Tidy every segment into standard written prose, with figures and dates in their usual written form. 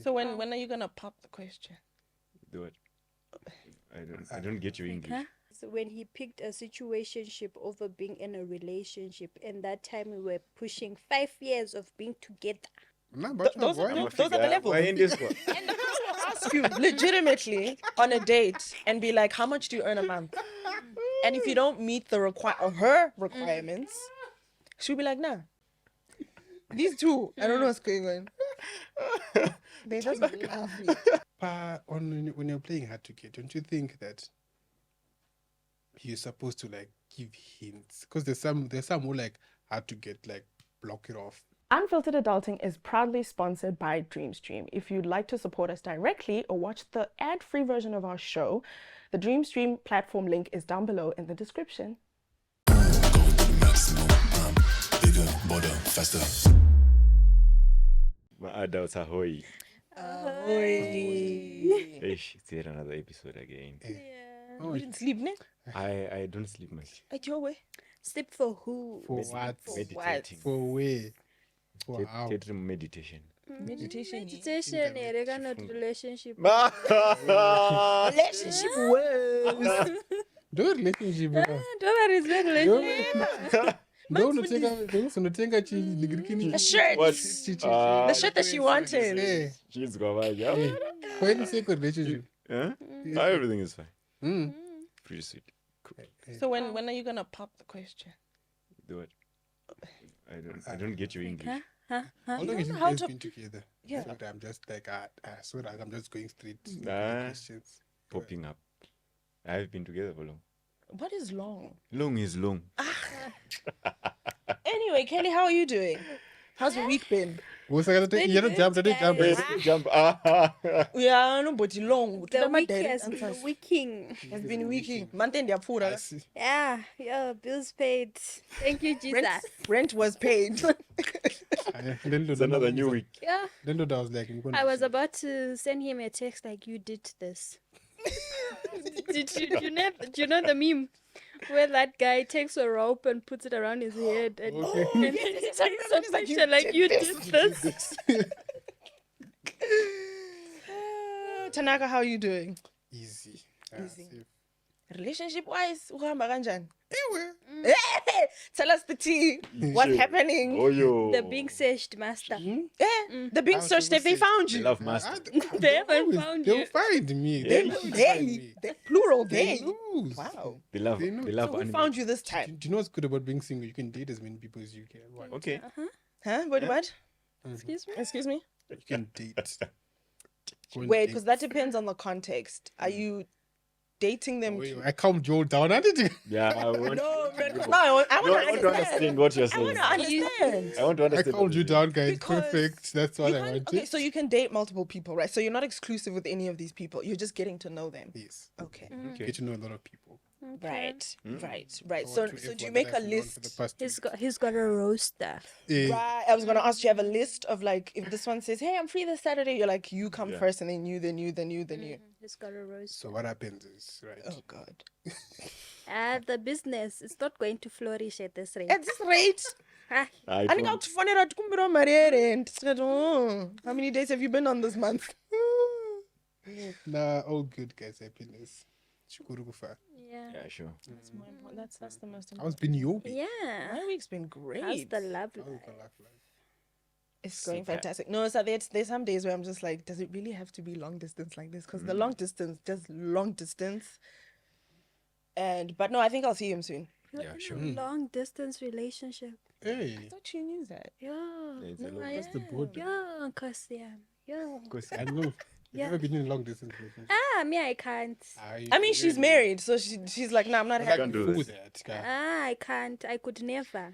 So when are you gonna pop the question? Do it. I don't get your English. So when he picked a situationship over being in a relationship, and that time we were pushing 5 years of being together. No, but Those are why? the levels. Why in this one? And the girl will ask you legitimately on a date and be like, "How much do you earn a month?" And if you don't meet the her requirements, she'll be like, "Nah." These two, I don't know what's going on. They just laugh me. When you're playing hard to get, don't you think that you're supposed to like give hints? Because there's some who like hard to get, like block it off. Unfiltered Adulting is proudly sponsored by DreamStream. If you'd like to support us directly or watch the ad-free version of our show, the DreamStream platform link is down below in the description. Bigger, bolder, faster. My adults are hoy. Ish, it's yet another episode again. Oh, You didn't sleep, ne? I don't sleep much. At your way. Sleep for who? for what? Meditating. For where? For how? Get meditation. Meditation. Meditation, yeah, not relationship. Relationship works. Do relationship. Don't worry, it's not relationship. Don't take a cheese. The shirt. What? The shirt that she wanted. Hey, She's going yeah. for any sake of relationship. Huh? Everything is fine. Mm. Pretty sweet. Cool. So when are you gonna pop the question? Do it. I don't get your English. How long have you how guys to- been together? Yeah. So I'm just like, so like I'm just going straight to the Nah. questions. Popping up. I've been together for long. What is long? Long is long. Anyway, Kelly, how are you doing? How's your week been? What's that? You don't jump. Jump. Yeah, no, but long. The My week dad has answers. been weeking. Has been weeking. Month end, I food. see. Yeah, bills paid. Thank you, Jesus. Rent was paid. It's another new week. Yeah, Then I was like, I was about to send him a text like, you did this. Did you know the meme where that guy takes a rope and puts it around his head and, He's like, you did this. Tanaka, how are you doing? easy. Easy. Relationship wise, uhamba kanjani? Anyway, Hey, tell us the tea. What's happening? Oh, yo. The being searched master. The being searched, if they found you. Love master. They haven't found they'll you. find me. They, plural, They they. lose. Wow. They love They know. love So who anime. found you this time? Do you know what's good about being single? You can date as many people as you can. What? Okay. Huh? What? Excuse me? Excuse me? You can date. Go and Wait, date. because that depends on the context. Are you dating them? Wait, I calmed Joel down. I did. Yeah, I want. No, No, because now I want I want to to understand what you're I saying. want to understand. I want to I understand. calmed you down, guys. Because Perfect. That's what You I can't- wanted. okay, so you can date multiple people, right? So you're not exclusive with any of these people. You're just getting to know them. Yes. Okay. Okay. Get to know a lot of people. Right. Mm. Right. Or So to do you everyone make that a I've known for the list? past 2 He's got a roster. weeks. Right. I was gonna ask, do you have a list of like, if this one says, "Hey, I'm free this Saturday," you're like, you come Yeah. first, and then you, then you, then you, then you. He's got a roster. So what happens is, right? Oh God. The business is not going to flourish at this rate. At this rate, I I think I'll phone it out. How many days have you been on this month? Nah, all good, guys. Happiness. Shukuru kufa. Yeah. Yeah, sure. That's more important. That's the most How's important. been your week? Yeah. My week's been great. How's the love How's life? the life? It's going Super. fantastic. No, so there's some days where I'm just like, does it really have to be long distance like this? Because the long distance, just long distance. But no, I think I'll see him soon. You're Yeah, in sure. a long distance relationship. Hey, I thought you knew that. Yeah. It's a No, long I what's the board? Yeah, cause yeah. Yeah. Because I know. You've Yeah. never been in a long distance relationship. Me, I can't. I mean, she's married, so she's like, no, I'm not I happy. can't do this. that. guy. I can't. I could never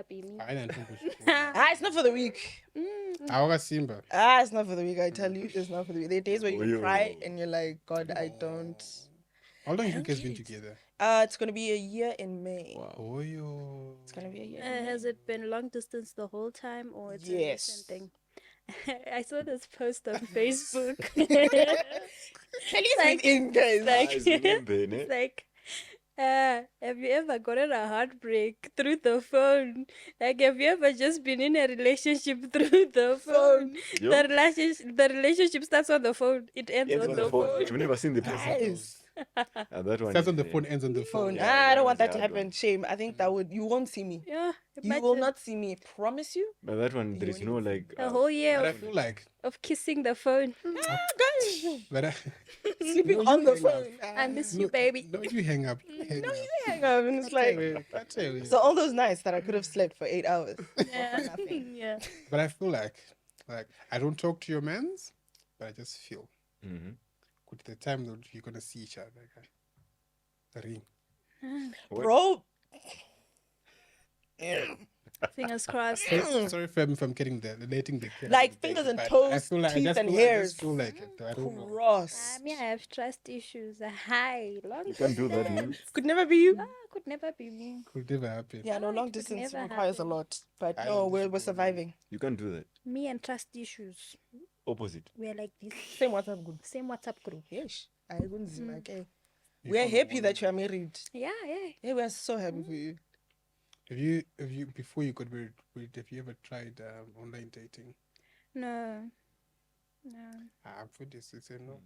be me. I don't think we should. It's not for the week. Awaga Simba. It's not for the week. I tell you, it's not for the week. There are days where you Oh, cry yo. and you're like, God, I don't. How long have you don't guys get been it. together? It's gonna be a year in May. Wow. Oh, yo. It's gonna be a year. in May. Has it been long distance the whole time, or it's a Yes. recent thing? I saw this post on Facebook. Kelly's like- in, guys. like, Guys, remember, ne? it's like Have you ever gotten a heartbreak through the phone? Like, have you ever just been in a relationship through the phone? Yo. The relationship starts on the phone. It ends Ends on on the the phone. phone. You've never seen the person. Guys. That one Starts on is, the phone, ends on the phone. Phone. Yeah, I don't that want one's that to a hard happen. one. Shame. I think that would, you won't see me. Yeah, You will imagine not see me. Promise you. But that one, there is no like. a whole year But I of, feel like, kissing the phone. Guys, but I, sleeping No, on you the hang up. phone. I miss you, no, baby. no, you hang up. You hang up. Hang on. And it's like, so all those nights that I could have slept for 8 hours. Yeah. nothing. Yeah. But I feel like I don't talk to your mans, but I just feel Mhm. with the time that you're gonna see each other. The ring. What? Bro. Fingers crossed. Sorry if I'm getting the letting the kid Like out of the fingers bed, and but toes, I feel like teeth I just and feel, hairs. I just feel like it. I don't know. Cross. I have trust issues. Hi, long You can't do that, distance. man. Could never be you. Ah, could never be me. Could never happen. Yeah, no, Ah, it long could distance never requires a happen. lot. But I no, don't we're think so. surviving. You can't do that. Me and trust issues. Opposite. We're like this. Same WhatsApp group. Same WhatsApp group. Yes. I wouldn't see my okay. You We're follow happy one. that you are married. Yeah, yeah. Yeah, we are so happy for you. Have you before you got married, have you ever tried online dating? No. No. For this, it's a no.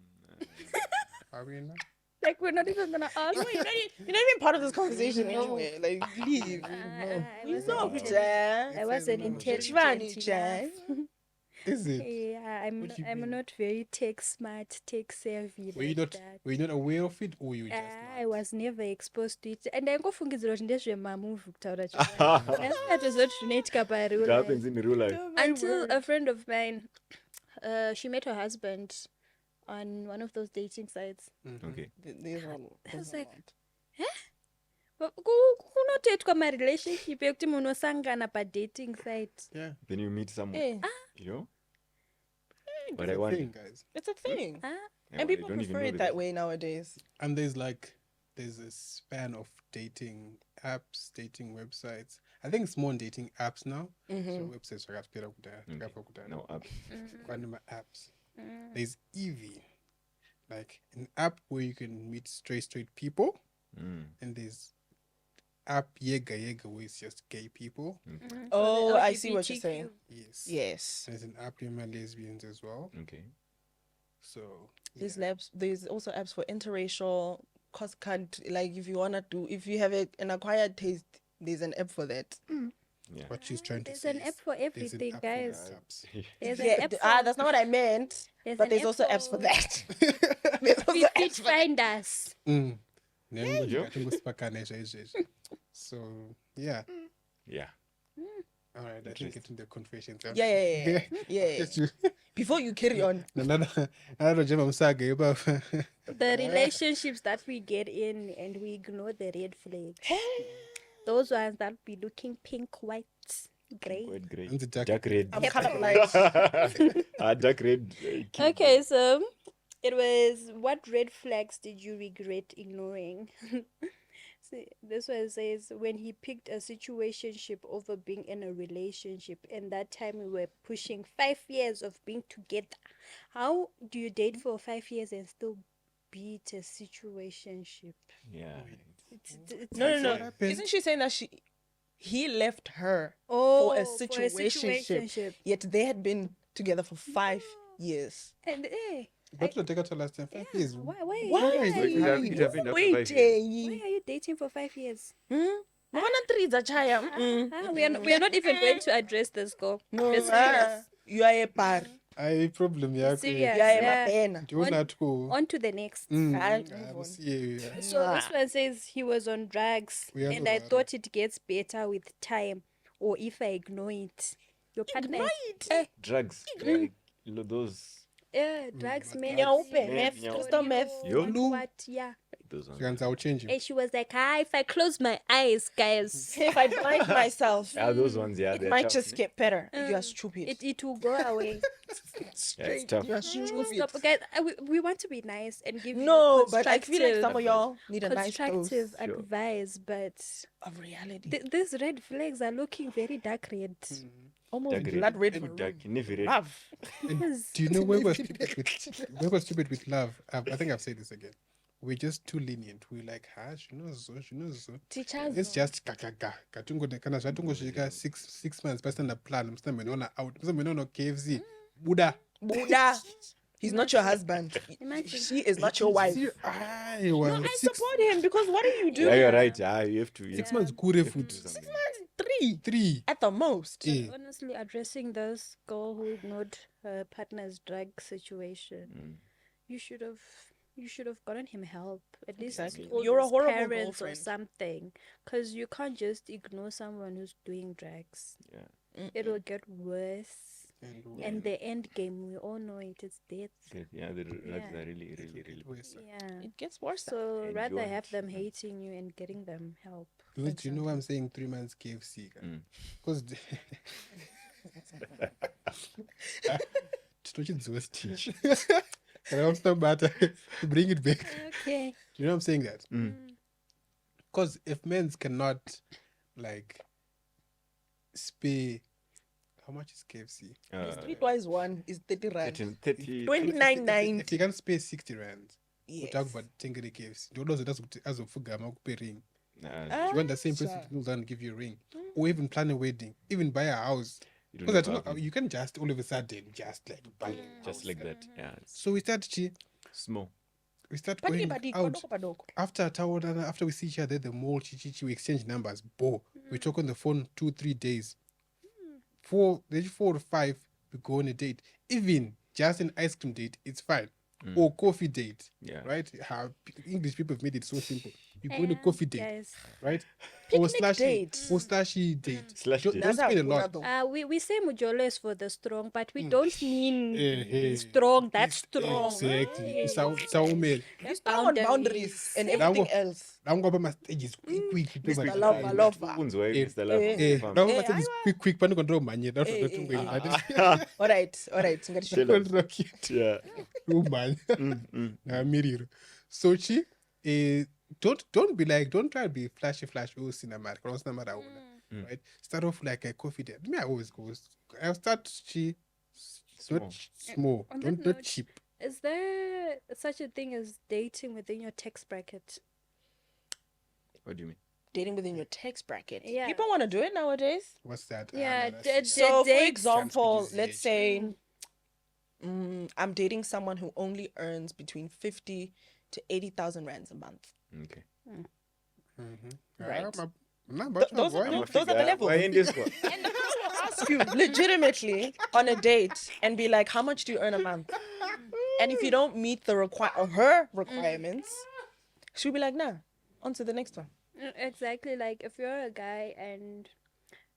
I mean, Like, we're not even gonna ask. You're not even part of this conversation anyway. Like, leave. I You wasn't know, intelligent. Jack. I wasn't no. intelligent Jack. enough. is it? Yeah, What do you I'm mean? not very tech smart, tech savvy. Were you like not that. were you not aware of it, or you just I not? was never exposed to it. And ndaingofungidzira kuti ndezvemamuvi kutaura chokwadi. Ndazvinatozoti zvinoitika pareal It life. happens in real life. Until a friend of mine, she met her husband on one of those dating sites. Okay. I was like, kunotoitwa marelationship yekuti munosangana padating site. Yeah, Then you meet someone. Yeah, You know. it's But I a wonder. thing, guys. it's a thing. Ah, Yeah, And but I people don't even prefer know it the that person. way nowadays. And there's a span of dating apps, dating websites. I think it's more on dating apps now. So websites zvakapera kudhaya. No up. Kwanema apps. There's Evie, like an app where you can meet straight people, and there's app Yega where it's just gay people. Oh, the I see what you're LGBTQ. saying. Yes. Yes. There's an app for lesbians as well. Okay. So There's labs. There's also apps for interracial. Cause can't like if you wanna do if you have an acquired taste, there's an app for that. Yeah. what she's trying to There's say an is app for there's an everything, app for guys. apps. There's an Yeah, app that's not what I meant. There's But an there's app also apps for for- that. There's also Fit apps for that. find us. Yo. So yeah. Yeah. All right, I think it's in the confessions. Yeah. Yes, you. Before you carry on, Another gem saga about The relationships that we get in and we ignore the red flags. Those ones that be looking pink, white, gray. Quite great. And the dark- Dark red. I'm colorblind. Dark red. Okay, so it was, what red flags did you regret ignoring? See, this one says, when he picked a situationship over being in a relationship, and that time we were pushing 5 years of being together. How do you date for 5 years and still be it a situationship? Yeah. It's No. happened? Isn't she saying that he left her Oh, for a situationship, yet they had been together for 5 years. And What did I take out the last time? 5 years. why Why? are Like, you, it happened after 5 years. Waiting. why are you dating for 5 years? Mwana three za chaya. We are not even going to address this girl. No, It's serious. you are a par. I problem yeah. Serious. You are a Yeah. mapena. Do you want to go? On to the next. I'll I move will on. see you. Yeah. So this one says he was on drugs, We are and so I bad. thought it gets better with time, or if I ignore it. Your partner, Drugs. Like, you know, those. drugs, meth, Nyaupe, meth, meth, crystal meth. Yo. what, yeah. Those ones. Chance I'll change you. And she was like, if I close my eyes, guys, If I blind myself, Yeah, those ones, yeah. it they're might tough, just ne? get better. You are stupid. it will go away. Yeah, it's tough. You are It will stupid. stop. Guys, we want to be nice and give No, you but I feel like some of constructive- y'all need a nice dose constructive Sure. advice, but of reality. these red flags are looking very dark red. Almost Dark red. blood red for Dark, never red. love. Do you know where we're stupid with love? I think I've said this again. we're just too lenient. We're like, you know so. Teachers. It's just kaka. Katungo de kana shatungo shika 6 months past the plan. Msta menona out. Msta menona KFC. Buddha. Buddha. He's not your husband. Imagine. She is not your wife. I No, I support him because what do you do? Yeah, you're right. You have to. 6 months kure food. 6 months, 3 3. at the most. Eh. Honestly, addressing this girl who ignored her partner's drug situation, you should have gotten him help. At least Exactly. told You're a his horrible parents or girlfriend. something, because you can't just ignore someone who's doing drugs. Yeah. It will get worse. And the end game, we all know it is death. Yeah, the drugs Yeah. are really, really, really. Yeah. It gets worse. So And rather you have want- them hating you and getting them help. Do you know why I'm saying 3 months KFC? Because teach. And I'm still better to bring it back. Okay. Do you know I'm saying that? Because if men cannot like spare, how much is KFC? Streetwise one is 30 rand. 30. 29.9. If you can spare 60 rand, we Yes. talk about tengere KFC. Do you know that's as of Fugama ring? Nah, You want the same person to and give you a ring, or even plan a wedding, even buy a house. you don't Because I know don't know, you can just all of a sudden just like buy a just house. like that. Yeah, it's So we start small. going Paddy, out padoko, padoko. after Tawadana, after we see each other at the mall, we exchange numbers. We talk on the phone 2-3 days. 4 to 5, we go on a date. Even just an ice cream date, it's fine. Or coffee date. Yeah. Right? How English people have made it so simple. You go on a coffee date, Guys. right? Picnic date. Or slashy date. Slash Don't, date. don't spend a lot. We say mujolo is for the strong, but we don't mean Eh, strong. That's strong. Exactly. Saumel. He's strong on boundaries and everything else. I'm going to my stages quick. Mr. Lover. Phones, why? Eh, Mr. Lover, Eh, fam. now I'm saying quick. Panic control manye. That's what I'm going. All right. Yeah. So don't be like, don't try to be flashy oh cinema right? Start off like a coffee date. Me, I always go, I'll start not small, On that don't note, not cheap. Is there such a thing as dating within your tax bracket? What do you mean? Dating within your tax bracket. Yeah. People want to do it nowadays. What's that? Yeah, So, for date- example, Transfer let's usage. say I'm dating someone who only earns between 50 to 80,000 rands a month. Okay. Right. Those Those are the levels. Why in this one? And the girl will ask you legitimately on a date and be like, how much do you earn a month? And if you don't meet the her requirements, she'll be like, nah, on to the next one. Exactly. Like if you're a guy and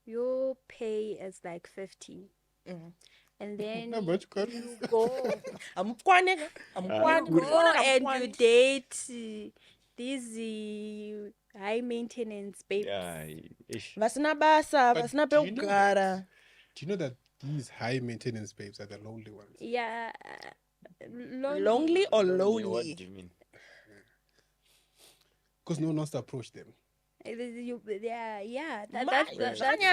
your pay is like 50, and then No, but you can't. you go I'm nigga. go and you date these high maintenance babes. Yeah. Ish. Vasina basa, But vasina do you know peugara. Do you know that these high maintenance babes are the lonely ones? Yeah. Lonely or What do lonely? you mean? Because no one wants to approach them. Yeah. My-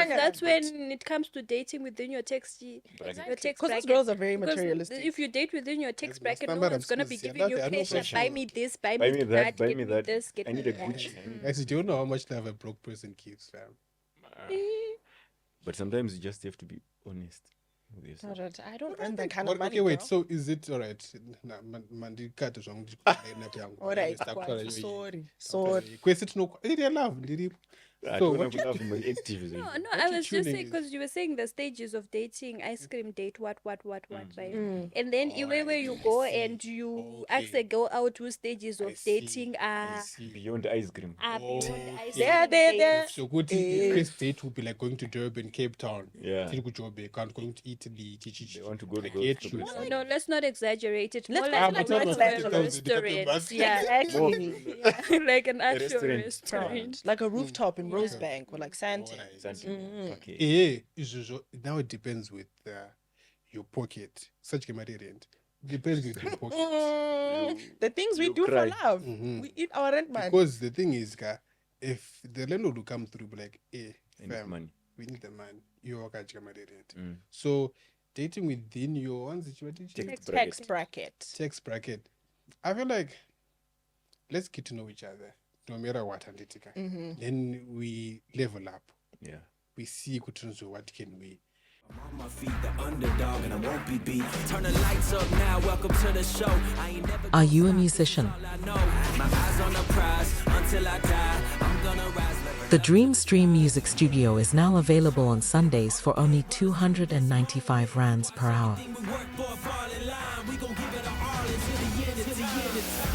That's when it comes to dating within your tax. Your tax Because those bracket. girls are very Because materialistic. if you date within your tax Yes, bracket, no standard one's of gonna be schools, yeah, giving you that they are no pressure. pressure. Buy me this, buy Buy me me that, buy get me that. this, get I me need a that. Gucci. I need- Actually, do you know how much love a broke person gives, fam? But sometimes you just have to be honest with yourself. Alright, I don't earn that kind of money. Okay, wait. girl. So is it all right? Mandikata zvangu Alright, sorry. Kwesi I love ndiri. I So don't what have enough of my activism. No, What I you was just tuning saying is- because you were saying the stages of dating, ice cream date, what, right? Mm. And then even where you go and you ask Okay. the girl out who stages of I see, dating I are see. Beyond ice cream. beyond Okay. ice There, cream there. dates. So good first date would be like going to Durban, Cape Town. Yeah. Tiri kuJoburg, can't going to Italy. They want to go to I those get you. places. No, let's not exaggerate it. Let's More make like, it like a North restaurant. Atlantic. Yeah, Exactly. yeah, like an actual restaurant. restaurant. Like a rooftop in Rosebank or like Santa. Okay. Now it depends with your pocket. Such a rent. Depends with your pocket. The things we you do cry. for love. We eat our rent, man. Because the thing is, if the landlord will come through, be like, hey, I need fam, money. we need the man. You are rent. Mm. So dating within your ones, Tax Tax bracket. tax bracket. I feel like let's get to know each other, no matter what, Anditika. Then we level up. Yeah. We see what can we. On my feet, the underdog, and I won't be beat. Turn the lights up now, welcome to the show. I ain't never Are you a musician? all I know. My eyes on the prize until I die. I'm gonna rise like The Dreamstream Music Studio is now available on Sundays for only 295 rands per hour. we work for a fall in line. We gon' give it our all until the end of time.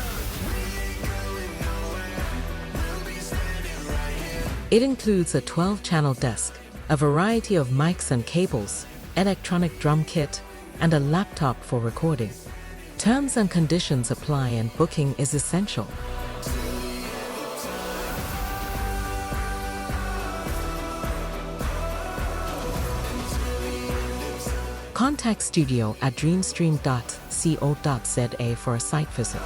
It includes a 12-channel desk, a variety of mics and cables, electronic drum kit, and a laptop for recording. Terms and conditions apply and booking is essential. Contact studio at dreamstream.co.za for a site visit.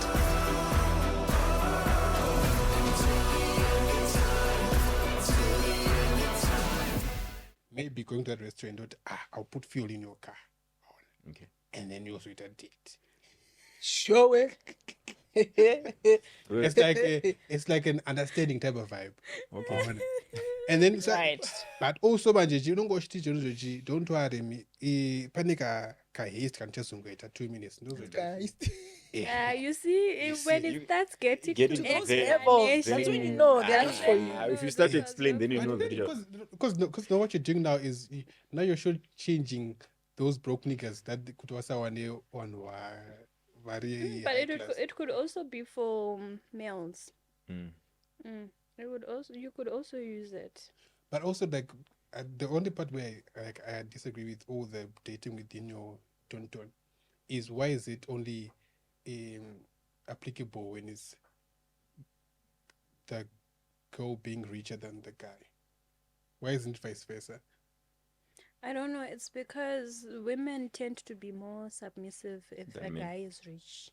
Maybe going to that restaurant, I'll put fuel in your car. Okay. And then you also eat a date. Show it. It's like an understanding type of vibe. Okay. And then Right. but also manje you don't go don't worry me. Panic ka haste can just go 2 minutes. Guys. You see, You when see, it you starts getting get to into those the- levels, that's when you know they're not for you. If you start to explain, then you know that you're... Because now what you're doing now is now you're changing those broke niggas that could also one very But high class. it could also be for males. Mm. It would also you could also use it. But also like the only part where I disagree with all the dating within your ton is why is it only applicable when it's the girl being richer than the guy? Why isn't it vice versa? I don't know. It's because women tend to be more submissive if Than a men. guy is rich.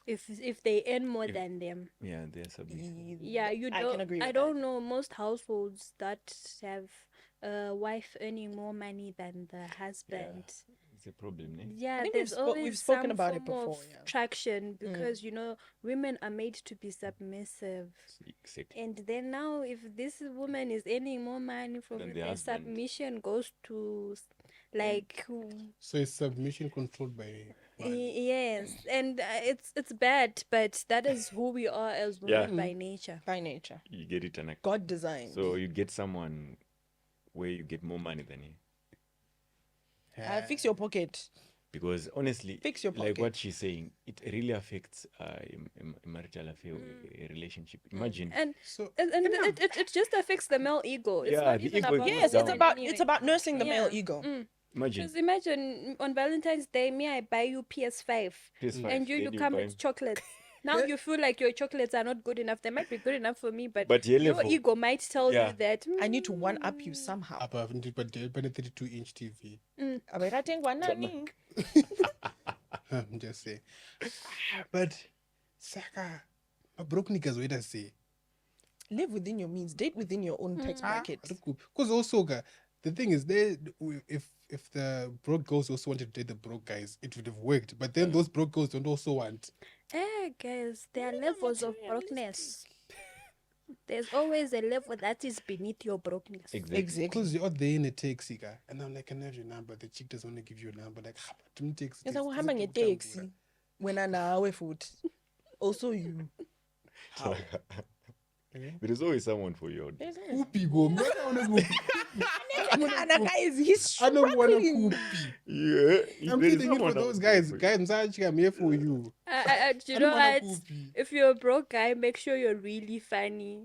If they earn more If- than them. Yeah, they're submissive. Yeah, you I don't. can agree I with don't know most households that have a wife earning more money than the husband. It's a problem, eh? Yeah, think there's we've always spoken some about it form before, of yeah. traction because women are made to be submissive. Exactly. And then now, if this woman is earning more money from Than the the husband. submission goes to like So is submission controlled by man? yes, and it's bad, but that is who we are as Yeah. women by nature. By nature. You get it, and God designed. so you get someone where you get more money than him. Fix your pocket. Because honestly, Fix your like pocket. what she's saying, it really affects a marital affair, a relationship. Imagine. And So it just affects the male ego. It's Yeah, not the even ego about goes Yes, down. it's women about anyway. nursing the male Yeah. ego. Imagine. Just imagine on Valentine's Day, me, I buy you PS5, PS5, and you then come buy- with chocolates. Now you feel like your chocolates are not good enough. They might be good enough for me, but your your level. ego might tell Yeah. you that I need to one up you somehow. above but 32-inch TV. Aberatengwa nani? I'm just saying. But Saka, a broke niggas wait and say. Live within your means. Date within your own tax bracket. Because also the thing is if the broke girls also wanted to date the broke guys, it would have worked. But then those broke girls don't also want. guys, there are levels of brokenness. There's always a level that is beneath your brokenness. Exactly. Because you're out there in a taxi guy, and I'm like, I can have your number. The chick doesn't want to give you a number. Like, don't taxi. Yes, uhamba ngeteksi. Wena nawe futhi. Also you. How? There is always someone for you. out there. Whoopie go, man. I wanna go. Kana guys, he's I don't want to struggling. whoopie. Yeah. I'm there is feeling it for someone those out there guys. for you. Guys, I'm here for you. Do I you don't know wanna what? whoopie. If you're a broke guy, make sure you're really funny.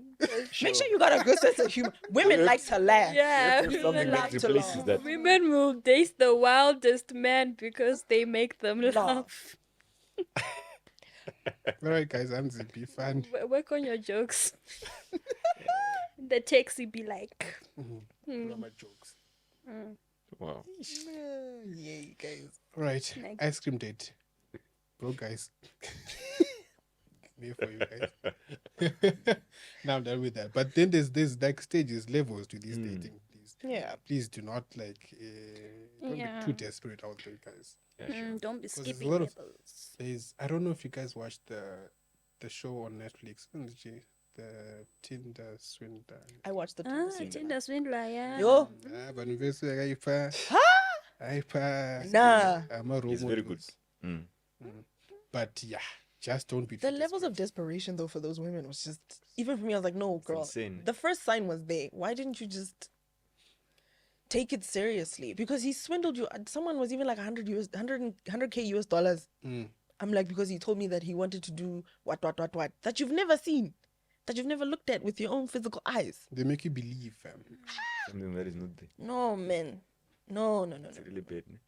Make sure you got a good sense of humor. Women like to laugh. Yeah, There's women something that love to replaces laugh. that. Women will date the wildest man because they make them laugh. All right, guys, I'm Zippy. Fun. Work on your jokes. The taxi be like, Grammar jokes. Wow. Yeah, guys. All right, Like- ice cream date. Bro, guys. Me for you guys. Now I'm done with that. But then there's like stages, levels to this dating. Please, Yeah. please do not like don't Yeah. be too desperate out there, guys. Yeah, sure. don't be there's a skipping lot of- levels. I don't know if you guys watched the show on Netflix, the Tinder Swindler. I watched the Ah, Tinder Tinder swindler, yeah. Yo, But nah. It's very good. Mm. But yeah, just don't be The too levels of desperate. desperation though for those women was just, even for me, I was like, no, girl. insane. The first sign was there. Why didn't you just take it seriously? Because he swindled you. Someone was even like 100K US dollars. I'm like, because he told me that he wanted to do what that you've never seen, that you've never looked at with your own physical eyes. They make you believe, fam. Something that is not there. No, man. No. It's really bad. Ne?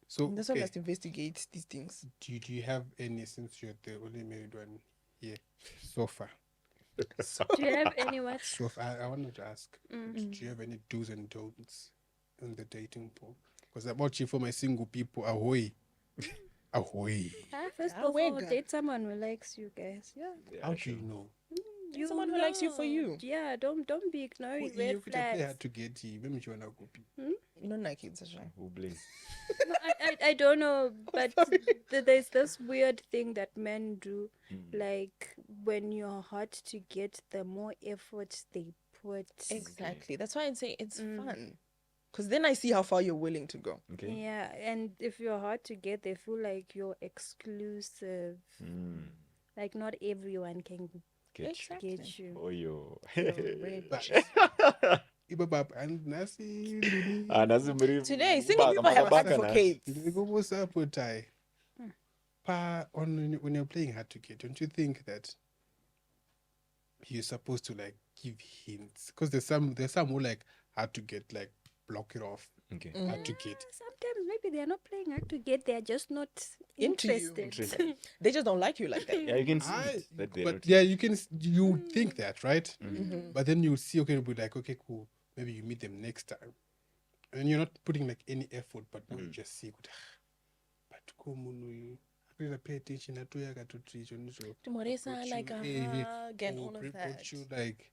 So, That's why we okay, must investigate these things. do you have any, since you're the only married one here so far? Do you have any what? So I wanted to ask, do you have any do's and don'ts in the dating pool? Because I'm watching for my single people. Ahoy. Ahoy. First Ah, of wait, all, girl. date someone who likes you guys. Yeah. How do you know? You someone who likes you for know. you. Yeah, don't be ignoring You red could play flags. hard to get you. Maybe you wanna copy. No, Nike, it's a shame. Who blames? No, I don't know, but there's this weird thing that men do. Like when you're hard to get, the more effort they put. Exactly. That's why I'd say it's fun. Because then I see how far you're willing to go. Okay. Yeah, and if you're hard to get, they feel like you're exclusive. Like not everyone can Get you. get you. Oh, yo. Ibabab and Nasi. Today, single people have advocates. What's up with I? When you're playing hard to get, don't you think that you're supposed to like give hints? Because there's some who like hard to get, like block it off. Okay. Hard to get. Sometimes maybe they're not playing hard to get, they're just not Into you. interested. They just don't like you like that. Yeah, you can see it, that they're But not- yeah, you think that, right? But then you see, okay, be like, okay, cool. Maybe you meet them next time, and you're not putting like any effort, but now you just see, good. But come really pay attention to to treat you. Moresa, like a hug and all of that. You like,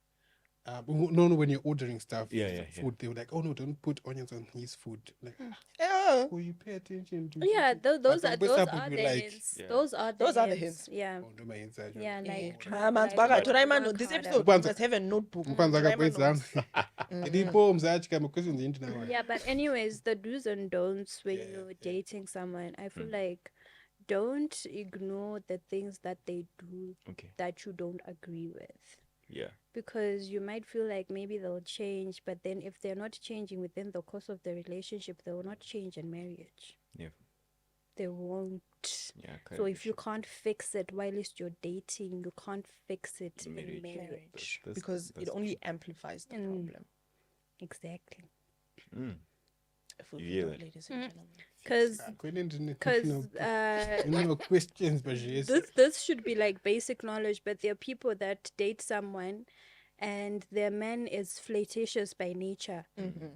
no, when you're ordering stuff, Yeah. food, they were like, oh no, don't put onions on his food. Like, Yeah. oh, you pay attention to. Yeah, those are But what's up the would be like, hints. Yeah. Those are Those are the hints. Yeah. oh, do my inside. Yeah, like This episode Kwanza- must have a notebook. Mpanza Doraemon kakwezanga. Ilipo mzachi kama question the internet. Yeah, but anyways, the do's and don'ts when Yeah, you're dating someone, I feel like don't ignore the things that they do Okay. that you don't agree with. Yeah. Because you might feel like maybe they'll change, but then if they're not changing within the course of the relationship, they will not change in marriage. Yeah. They won't. Yeah. So if you can't fix it whilst you're dating, you can't fix it in Marriage. marriage. Because it only amplifies the problem. Exactly. Food You hear for that? thought, ladies and gentlemen. Because no questions, but yes. this should be like basic knowledge, but there are people that date someone and their man is flirtatious by nature,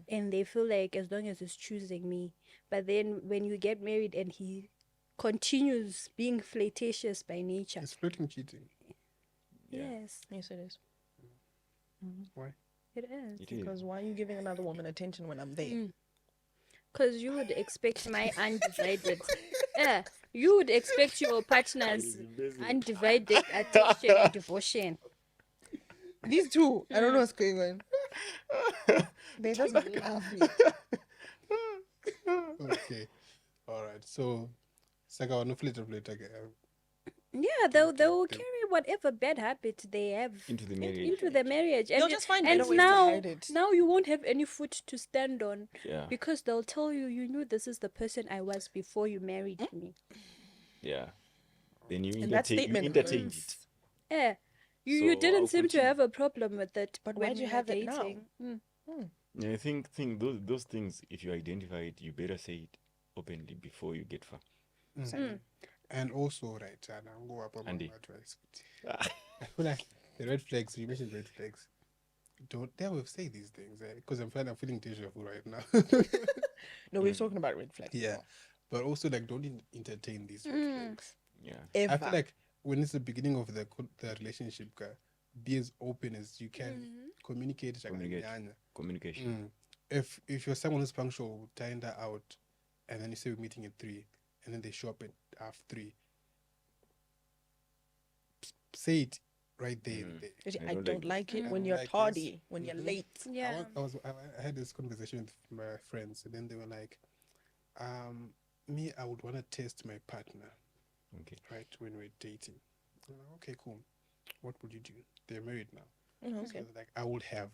and they feel like as long as he's choosing me, but then when you get married and he continues being flirtatious by nature, It's flirting cheating. yes, Yes, it is. Why? it is. It is. Because why are you giving another woman attention when I'm there? Because you would expect my undivided, you would expect your partner's undivided attention and devotion. These two, I don't know what's going on. They just laugh me. Okay. All right. So, Saga, no flitter. Yeah, they will carry whatever bad habit they have Into the marriage. into the marriage, They'll and just find and better ways to now hide it. now you won't have any foot to stand on Yeah. because they'll tell you, you knew this is the person I was before you married me. Yeah. Then you And that statement entertain hurts. it. Yeah, you So didn't I'll seem to continue. have a problem with it, But when why'd you were have it now? dating. Yeah, I think those things, if you identify it, you better say it openly before you get far. And also, right, and I'll go up on my Andy. advice. I feel like the red flags, you mentioned red flags. Don't ever say these things, because I'm feeling deja vu right now. No, we're talking about red flags. Yeah. But also, like, don't entertain these red flags. Yeah. Ever. I feel like when it's the beginning of the relationship, be as open as you can. Communicate. Communication. If you're someone who's punctual, tying that out, and then you say we're meeting at 3, and then they show up at half 3, say it right there and there. I don't like it when don't you're like this. tardy, when you're late. Yeah. I had this conversation with my friends, and then they were like, me, I would want to test my partner, Okay. right, when we're dating. I'm like, okay, cool. What would you do? They're married now. Okay. So like, I would have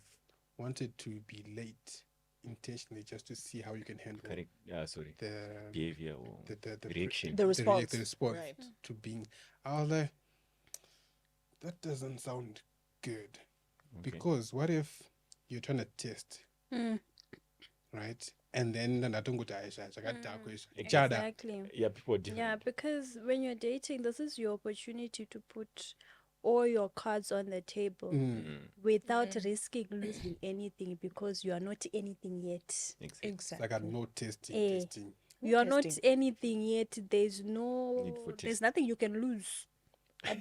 wanted to be late intentionally just to see how you can handle Correct. Yeah, sorry. the Behavior or the reaction. The response. the response Right. to being. I was like, that doesn't sound good. Okay. Because what if you're trying to test, right? And then Exactly. Yeah, people are different. Yeah, because when you're dating, this is your opportunity to put all your cards on the table without risking losing anything because you are not anything yet. Exactly. Exactly. like a no testing, Eh. testing. You are not testing. anything yet. There's Need for there's test. nothing you can lose.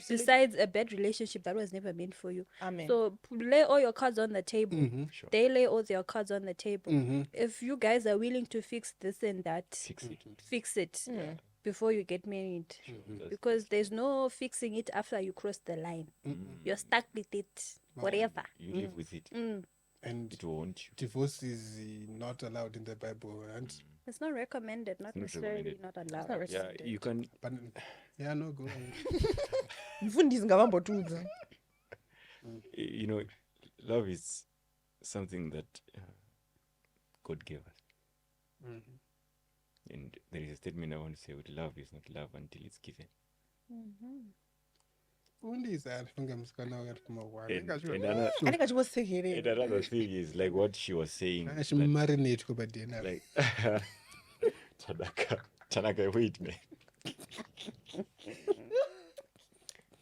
Besides a bad relationship that was never meant for you. Amen. So lay all your cards on the table. Sure. They lay all their cards on the table. If you guys are willing to fix this and that, Fix it. fix it before you get married. Because there's no fixing it after you cross the line. You're stuck with it forever. You live with it. And It won't you. divorce is not allowed in the Bible. And It's not recommended, not not necessarily recommended. not allowed. not Yeah, you can. but yeah, no, go on. Mfundisi ngabambotudza. You know, love is something that God gave us. And there is a statement I want to say with love is not love until it's given. Undisa fungamsikana wakati kumawari. And another, Anenge achivosekerera. and another thing is like what she was saying. that, Marinate kubadena. like, Tanaka, wait, man.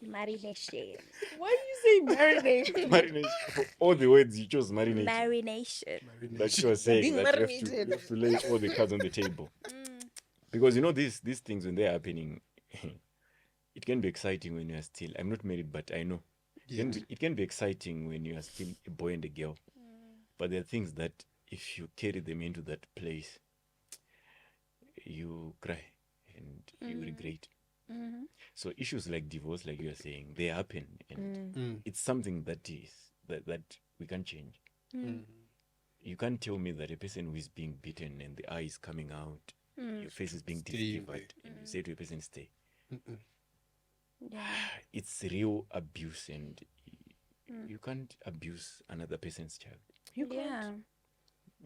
Marination. Why do you say marinate? Marination. All the words you chose, marinate. Marination. Like she was saying, Being that you marinated. have to lay all the cards on the table. Because you know these things when they're happening, it can be exciting when you are still. I'm not married, but I know. It can be exciting when you are still a boy and a girl. But there are things that if you carry them into that place, you cry and you regret. So issues like divorce, like you are saying, they happen, and it's something that is that we can't change. You can't tell me that a person who is being beaten and the eye is coming out, your face is being disfigured, and you say to a person, "Stay." It's real abuse, and you can't abuse another person's child. You can't. Yeah,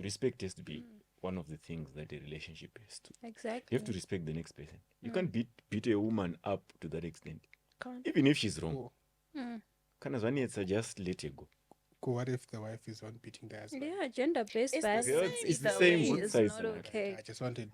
Respect has to be one of the things that a relationship has to. exactly. You have to respect the next person. You can't beat a woman up to that extent, Can't. even if she's wrong. Kanazwani, just let her go. What if the wife is on beating the husband? Yeah, gender-based It's the violence same It's the either same way. both is sides. not man. okay. I just wanted.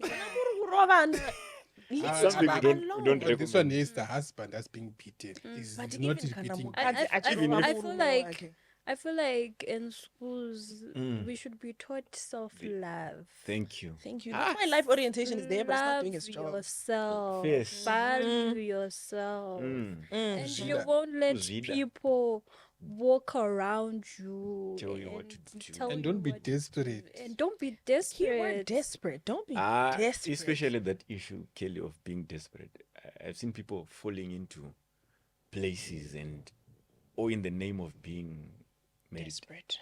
Something we don't But this one recommend. is the husband that's being beaten. He's But not even beating. I feel like in schools we should be taught self-love. Thank you. Thank you. That's why life orientation is there, but it's not doing its Love job. yourself. Yes. Value yourself. And you Zida. won't let Zida. people walk around you Tell you what and to do. tell And you don't be what- desperate. And don't be Keyword desperate. desperate. Don't be desperate. Especially that issue, Kelly, of being desperate. I've seen people falling into places or in the name of being married. Desperate.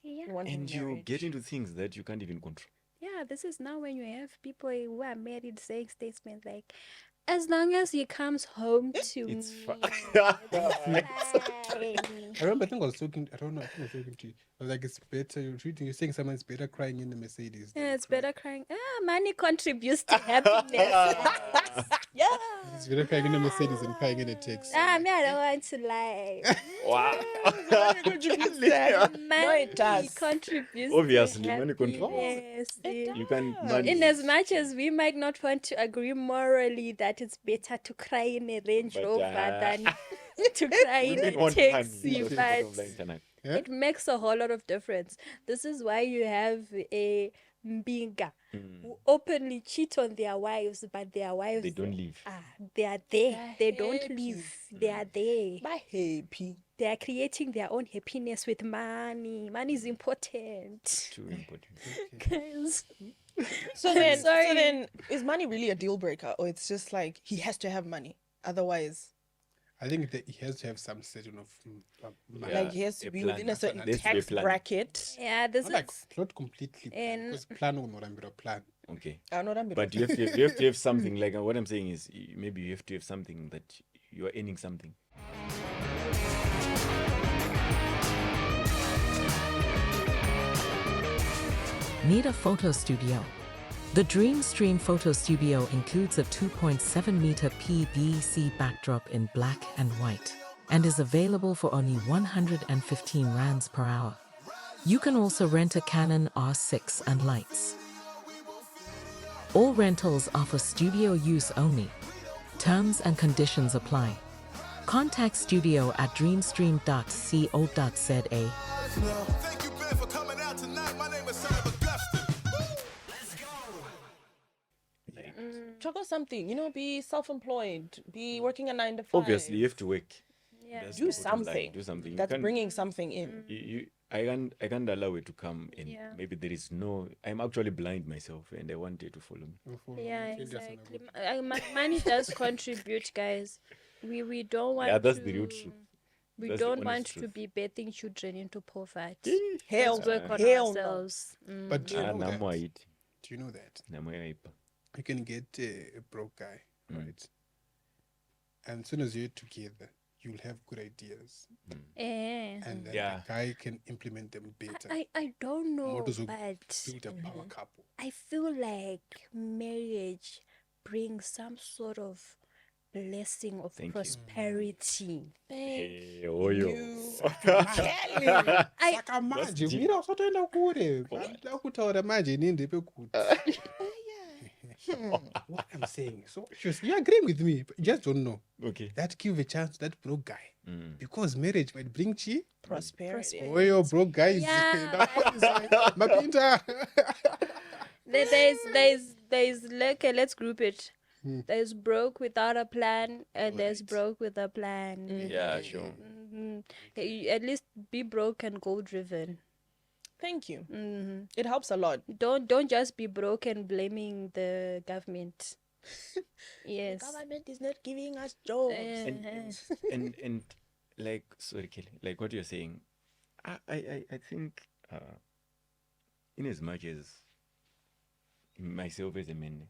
Yeah. Wanting And you marriage. get into things that you can't even control. Yeah, this is now when you have people who are married saying statements like, as long as he comes home to It's me. fine. I remember, I think I was talking. I don't know. I think I was talking to you. I was like, it's better. You're saying someone's better crying in the Mercedes. than Yeah, it's crying- better crying. Money contributes to happiness. Yeah. It's better crying in the Mercedes than crying in a taxi. Me, I don't want to lie. Wow. Money it does. contributes. Obviously, to money contributes. happiness. You can manage. In as much as we might not want to agree morally that it's better to cry in a Range But, Rover than to cry in Women a want money. taxi, That's the but bottom line, Tanaka. Yeah? it makes a whole lot of difference. This is why you have a mbinga who openly cheat on their wives, but their wives They don't leave. they are there. They don't happy. leave. They are there. By happy. They are creating their own happiness with money. Money is important. Too important. Guys. So then, sorry. so then, is money really a deal breaker, or it's just like he has to have money, otherwise? I think that he has to have some certain of money. Like he has to a be plan. within a certain There has to be a tax plan. bracket. Yeah, this Not like is not completely plan, And- because plan will not be a plan. Okay. I know that. But you have to have something. Like what I'm saying is maybe you have to have something that you are earning something. Need a photo studio? The Dream Stream Photo Studio includes a 2.7 meter PVC backdrop in black and white and is available for only 115 rands per hour. You can also rent a Canon R6 and lights. All rentals are for studio use only. Terms and conditions apply. Contact studio at dreamstream.co.za. Thank you, Ben, for coming out tonight. My name is Son of Augustine. Juggle something, be self-employed, be working a 9 to 5. Obviously, you have to work. yeah. That's do the bottom line. something. Do something. You That's can't- bringing something in. I can't allow it to come and Yeah. maybe there is no. I'm actually blind myself and I want it to follow me. Yeah, exactly. Money does contribute, guys. We don't want. Yeah, that's to, the real truth. We That's the don't honest want to truth. be betting children into poverty. Hell, Let's work on hell no. ourselves. But do you know that? Namoit. Do you know that Namoit. you can get a broke guy, right? And as soon as you're together, you'll have good ideas, Eh. and then Yeah. the guy can implement them better. I don't know, Models will but build a power couple. I feel like marriage brings some sort of blessing of Thank you. prosperity. Hey, oh yo. Saka manje mira usatoenda kure da kutaura manje ninde pekuti. What I'm saying, so you agreeing with me, but you just don't know Okay. that give a chance to that broke guy, because marriage might bring chi. Prosperity. Oh, your broke guys. Yeah. Mapinta. There's okay, let's group it. There's broke without a plan, and there's broke with a plan. Yeah, sure. At least be broke and goal driven. Thank you. It helps a lot. Don't just be broke and blaming the government. Yes. Government is not giving us jobs. And like sorry Kelly, like what you're saying, I think in as much as myself as a man,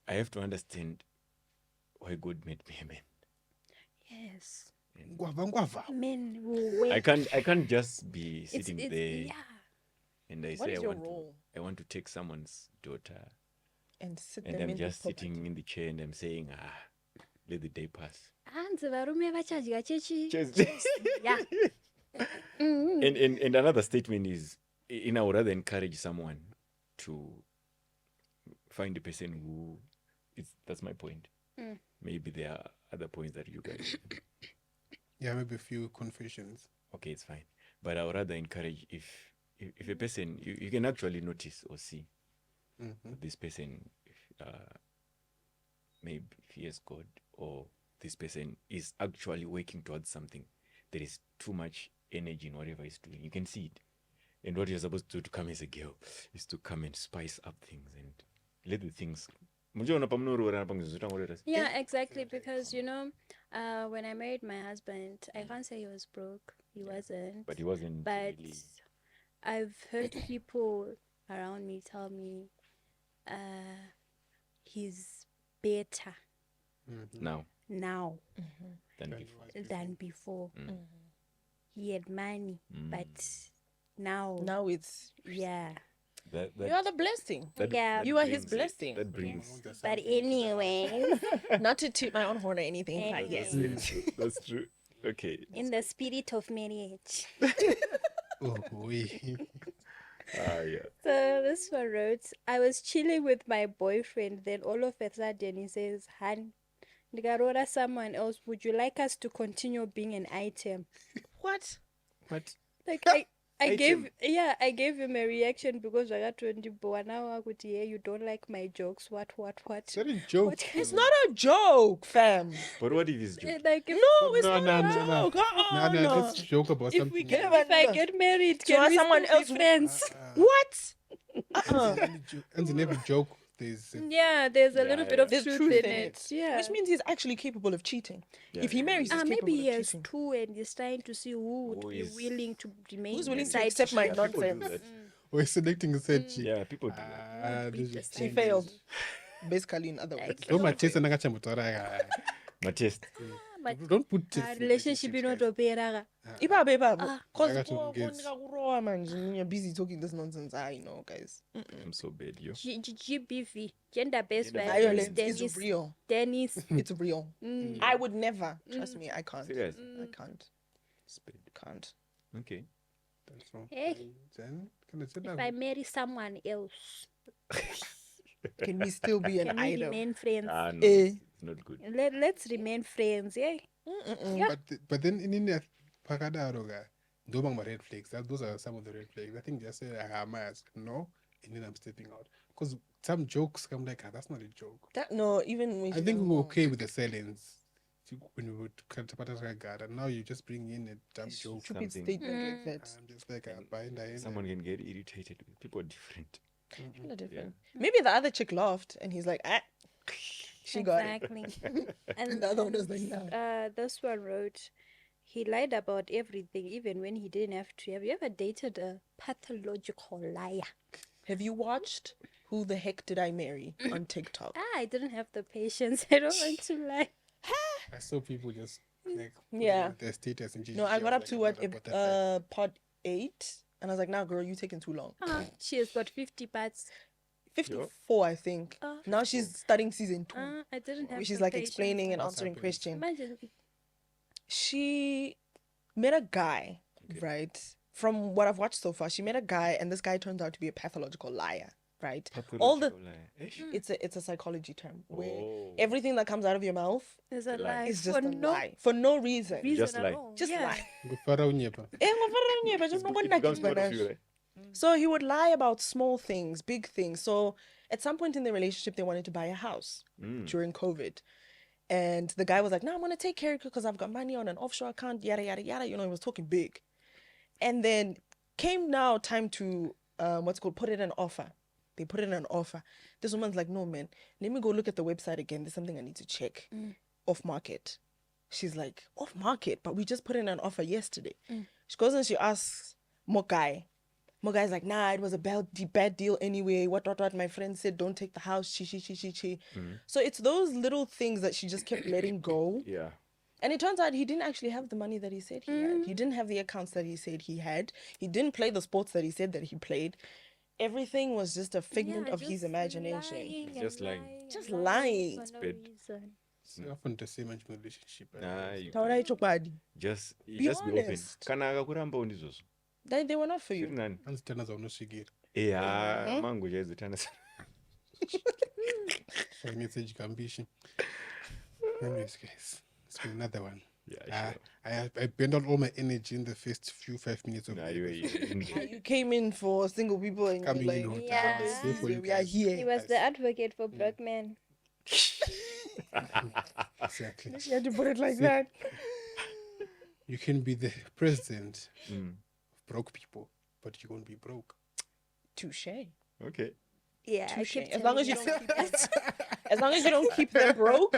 I have to understand why God made me a man. Yes. Ngwava. Men will wait. I can't just be sitting there Yeah. and I What say is I your want role? to take someone's daughter And sit and them I'm in just the poverty. sitting in the chair and I'm saying let the day pass. Hanzi varume vachadya chechi. Just Yeah. and another statement is, I would rather encourage someone to find a person who that's my point. Maybe there are other points that you guys Yeah, maybe a few confessions. okay, it's fine. But I would rather encourage if a person you can actually notice or see this person maybe if he has God, or this person is actually working towards something. There is too much energy in whatever he's doing. You can see it. And what you're supposed to do to come as a girl is to come and spice up things and let the things. Yeah, exactly. Because when I married my husband, I can't say he was broke. He wasn't. But he wasn't. But really, I've heard people around me tell me he's better now now than before. than before. He had money, but Now it's yeah. you are the blessing. Yeah. You are his brings it. blessing. That brings. But anyway, Not to toot my own horn or anything, but yes. That's true. Okay. in the spirit of marriage. Oh, we. Yeah. So this one wrote, I was chilling with my boyfriend, then all of a sudden he says, Han, Nigarora someone else, would you like us to continue being an item? What? But Like I gave him a reaction because I got 20 but now I could hear you don't like my jokes. What? It's not a joke. What? It's not a joke, fam. what if it's joke? Like if, No, it's No, not no, a no, no. joke. No, let's joke about If we something. get if I get married, Do you can want we someone still else be who- friends? what? And never joke there's Yeah, there's a little bit of There's truth in it. Yeah. Which means he's actually capable of cheating. Yeah, If he yeah, marries, he's capable maybe he of has cheating. two and he's trying to see who would Who be is- willing to remain Who's willing to beside accept my him. yeah, people do nonsense? that. we're selecting a set chick. Yeah, people do that. Would be this is beside She him. failed. Basically, in other words. Don't matches and I My test. But don't put tests in relationship is not relationships, guys. opera. Ibabe, ibabe. Cause I got to oh, get- Monica Kuroa, man, you're busy talking this nonsense. I know, guys. I'm so bad, yo. GBV, gender-based Gender-based violence. Violence is real. Dennis. It's real. I would never. Trust me, I can't. Serious? I can't. It's bad. Can't. Okay. That's wrong. Hey. Then, can I say If that? I marry someone else, Can we still be an can we item? remain friends? Ah, no, Eh. it's not good. Let's remain friends, yeah? Yeah. But then in India, Pakadaroga, don't my red flags. Those are some of the red flags. I think just say Hamas, no, and then I'm stepping out. Because some jokes come like, that's not a joke. That no, even when I you think don't we were know. okay with the silence when we would cut God, and now you just bring in a dumb joke. Stupid something. statement like that. I'm just like, bind I Someone can get irritated. People are different. People are different. Maybe the other chick laughed and he's like, ah, she got it. Exactly. And the other one was like, no. This one wrote, he lied about everything, even when he didn't have to. Have you ever dated a pathological liar? Have you watched Who the Heck Did I Marry on TikTok? I didn't have the patience. I don't want to lie. I saw people just like Yeah. their status and No, I got up to what I'm not about that pod 8, and I was like, nah, girl, you taking too long. She has got 50 parts. 54, I think. Now she's starting season 2. I didn't have She's the like patience. explaining and What's answering happened? questions. Imagine. She met a guy, right? From what I've watched so far, she met a guy, and this guy turns out to be a pathological liar, right? All the Pathological lie. Ish. it's a psychology term where Oh. everything that comes out of your mouth There's a lie. lie. is just for a no lie for no reason. reason Just at lie. all. Just yeah. lie. Gufara unyepa. It becomes part of you, right? So he would lie about small things, big things. So at some point in the relationship, they wanted to buy a house during COVID. And the guy was like, no, I'm going to take care of it because I've got money on an offshore account, yada, yada, yada. You know, he was talking big. And then came now time to, put it in an offer. They put it in an offer. This woman's like, no, man, let me go look at the website again. There's something I need to check. Off market. She's like, off market? But we just put in an offer yesterday. She goes and she asks Mokai. Mogai's like, nah, it was a bad deal anyway. What. My friend said, don't take the house. Chi. So it's those little things that she just kept letting go. Yeah. And it turns out he didn't actually have the money that he said he had. He didn't have the accounts that he said he had. He didn't play the sports that he said that he played. Everything was just a figment of his just imagination. lying and Just lying. Just and lying. for no bad. reason. It's often the same in relationship. Nah, you Taura ichokwadi. just Be just be open. honest. Kana akakuramba undizozo. They were not for you. Zviri nani? Anzitana zaunosvikira. Yeah, mangu chaizotana. So message ambition. Anyways, guys, it's been another one. Yeah, I burned out all my energy in the first 5 minutes of Nah, the you episode. You came in for single people and Coming you're in like, hot. Yeah. I'm safe for you we are guys. He here. was the advocate for black men. Exactly. You had to put it like that. You can be the president Mm. of broke people, but you won't be broke. Touche. Okay. Yeah, I Touche. keep As long as you telling don't keep as long as you don't keep them broke.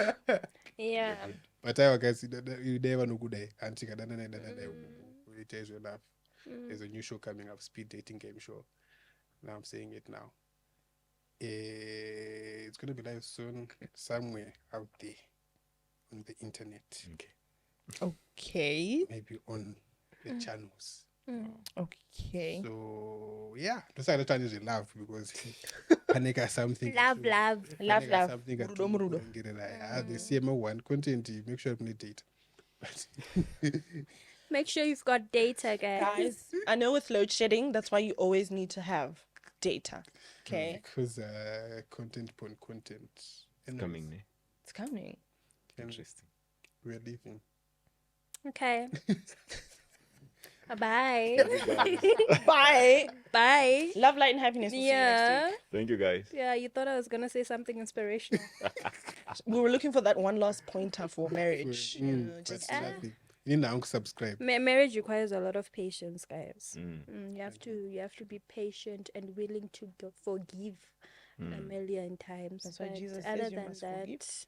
Yeah. But I guys, you never know good day. Auntie, it tells you enough. There's a new show coming up, speed dating game show. Now I'm saying it now. It's gonna be live soon, somewhere out there on the internet, Okay. Okay. maybe on the channels. Okay. So yeah, that's why the channel is in love because Panika something. Love. Love, Panika love. something. Murudo. The CMO one content. Make sure you date. But Make sure you've got data, guys. Guys, I know with load shedding, that's why you always need to have data. Okay. because content upon content. It's coming, ne? It's coming. Interesting. We're leaving. Okay. Bye. Bye. Bye. Love, light, and happiness. We'll see you next Yeah. week. Thank you, guys. Yeah, you thought I was gonna say something inspirational. We were looking for that one last pointer for marriage. You know, But just nothing. You need to subscribe. Marriage requires a lot of patience, guys. Mm. You have to be patient and willing to forgive a million times. That's why But Jesus other says you than must that, forgive. it's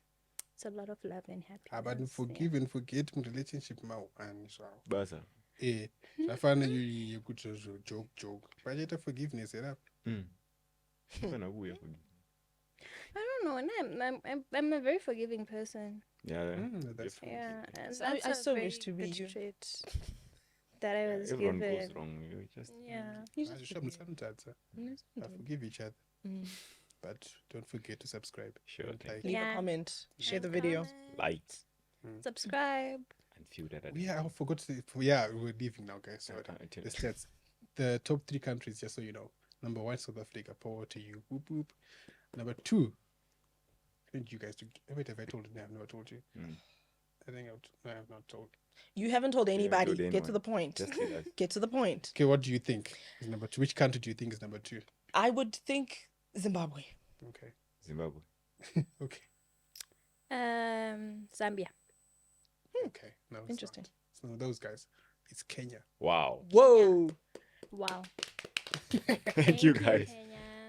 a lot of love and happiness. But forgive and forget in relationship now and so. Basa. I find you good joke. But yet forgiveness it up. Fana ubuya forgive. I don't know. And I'm a very forgiving person. Yeah. That's Yeah, and So I that's a still very wish to be good you. trait that I was Everyone given. goes wrong. You just Yeah. You I just should sometimes forgive each other. But don't forget to subscribe. Sure And thing. like. leave Yeah. a comment, share the And video. comment, light subscribe. and feel that. Yeah, I forgot to. Yeah, we're leaving now, guys. So I tell the you. stats, the top 3 countries, just so you know. Number 1, South Africa. Power to you. Whoop whoop. Number 2. I need you guys to. Wait, have I told you? No, I've never told you. I think I have not told. You haven't told anybody. told Get to anyone. the point. Just tell us. Get to the point. Okay, what do you think is number 2? Which country do you think is number 2? I would think Zimbabwe. Okay. Zimbabwe. Okay. Zambia. Okay. No, it's Interesting. not. It's not those guys. It's Kenya. Wow. Whoa. Wow. Thank you guys. Kenya.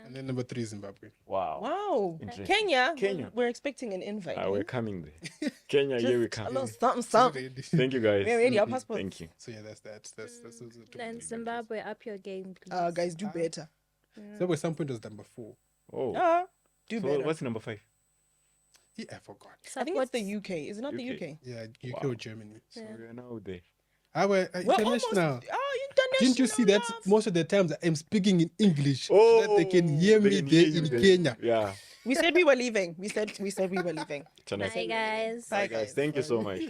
And then number 3 is Zimbabwe. Wow. Wow. Interesting. Kenya. Kenya. We're expecting an invite. We're coming there. Kenya, here we A come. little something, something. Thank you guys. We're ready. Our passports. Thank you. So yeah, that's that. That's those are the top 3 And countries. Zimbabwe, up your game, please. Guys, do better. Zimbabwe at some point was number 4. Oh. Do So better. what's number 5? Yeah, I forgot. I think it's Support- the UK. Is it not the UK. UK? Yeah, UK Wow. or Germany. So we are now there. We're We're international. almost. Oh, international. Didn't you see that love. most of the times I'm speaking in English so that they can hear me can there hear you in there. Kenya? Yeah. We said we were leaving. We said we were leaving. Chana. Bye, guys. Bye, guys. Thank you so much.